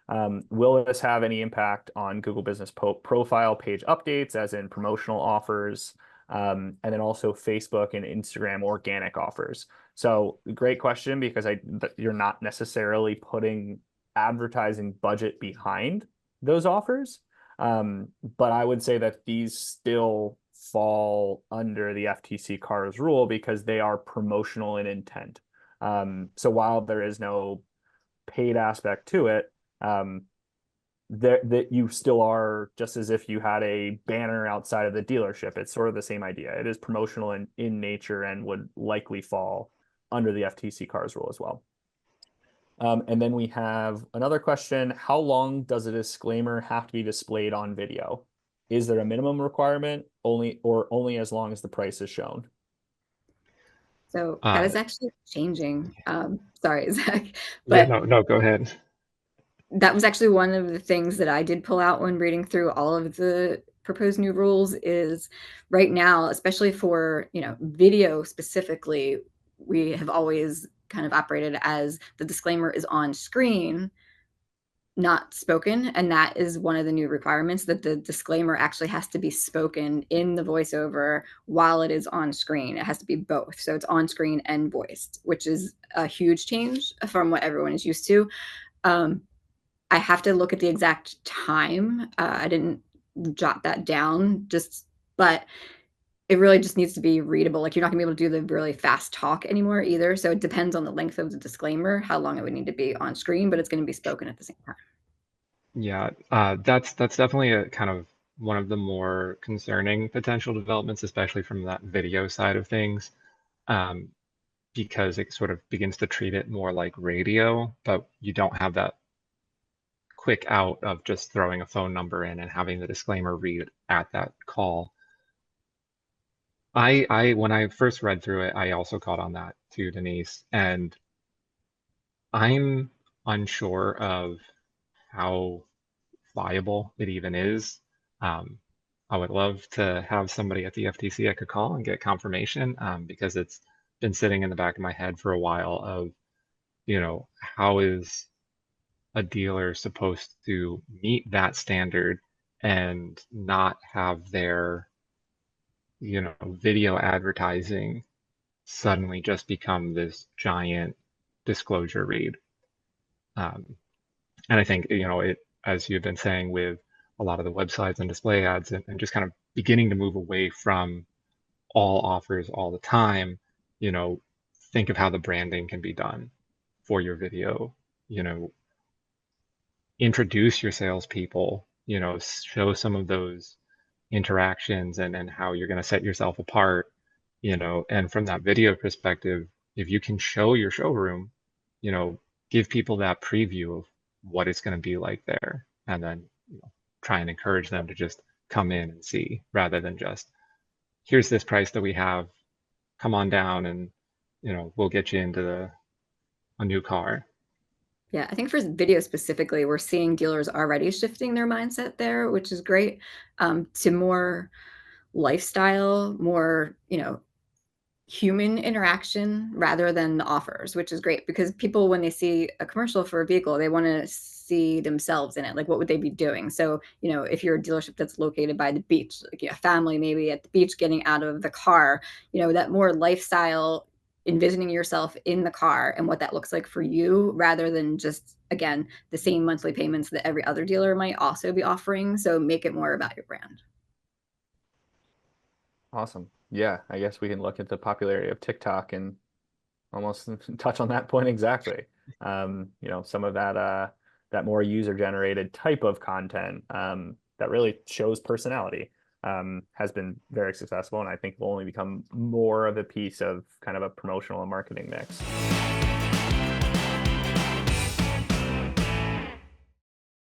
Will this have any impact on Google Business Profile page updates, as in promotional offers, and then also Facebook and Instagram organic offers? So great question, because you're not necessarily putting advertising budget behind those offers. But I would say that these still fall under the FTC CARS rule because they are promotional in intent. So while there is no paid aspect to it, that you still are, just as if you had a banner outside of the dealership. It's sort of the same idea. It is promotional in nature and would likely fall under the FTC CARS rule as well. And then we have another question. How long does a disclaimer have to be displayed on video? Is there a minimum requirement only as long as the price is shown? So that is actually changing. Sorry, Zach, Yeah, but no, go ahead. that was actually one of the things that I did pull out when reading through all of the proposed new rules is right now, especially for, video specifically, we have always kind of operated as the disclaimer is on screen, not spoken. And that is one of the new requirements, that the disclaimer actually has to be spoken in the voiceover while it is on screen. It has to be both. So it's on screen and voiced, which is a huge change from what everyone is used to. I have to look at the exact time. I didn't jot that down, but it really just needs to be readable. Like, you're not gonna be able to do the really fast talk anymore either. So it depends on the length of the disclaimer, how long it would need to be on screen, but it's going to be spoken at the same time. Yeah, that's definitely a kind of one of the more concerning potential developments, especially from that video side of things, um, because it sort of begins to treat it more like radio, but you don't have that quick out of just throwing a phone number in and having the disclaimer read at that call. I when I first read through it, I also caught on that too, Denise, and I'm unsure of how viable it even is. Um, I would love to have somebody at the FTC I could call and get confirmation, because it's been sitting in the back of my head for a while of, how is a dealer supposed to meet that standard and not have their, video advertising suddenly just become this giant disclosure read. Um, and I think, as you've been saying with a lot of the websites and display ads, and just kind of beginning to move away from all offers all the time, you know, think of how the branding can be done for your video, you know, introduce your salespeople, show some of those interactions and how you're going to set yourself apart, and from that video perspective, if you can show your showroom, give people that preview of what it's going to be like there, and then try and encourage them to just come in and see rather than just, here's this price that we have, come on down and we'll get you into a new car. Yeah, I think for video specifically, we're seeing dealers already shifting their mindset there, which is great, to more lifestyle, more, human interaction rather than the offers, which is great because people, when they see a commercial for a vehicle, they want to see themselves in it. Like, what would they be doing? So, if you're a dealership that's located by the beach, like a family maybe at the beach getting out of the car, that more lifestyle, envisioning yourself in the car and what that looks like for you, rather than just, again, the same monthly payments that every other dealer might also be offering. So make it more about your brand. Awesome. Yeah, I guess we can look at the popularity of TikTok and almost touch on that point exactly. Some of that more user-generated type of content that really shows personality has been very successful, and I think will only become more of a piece of kind of a promotional and marketing mix.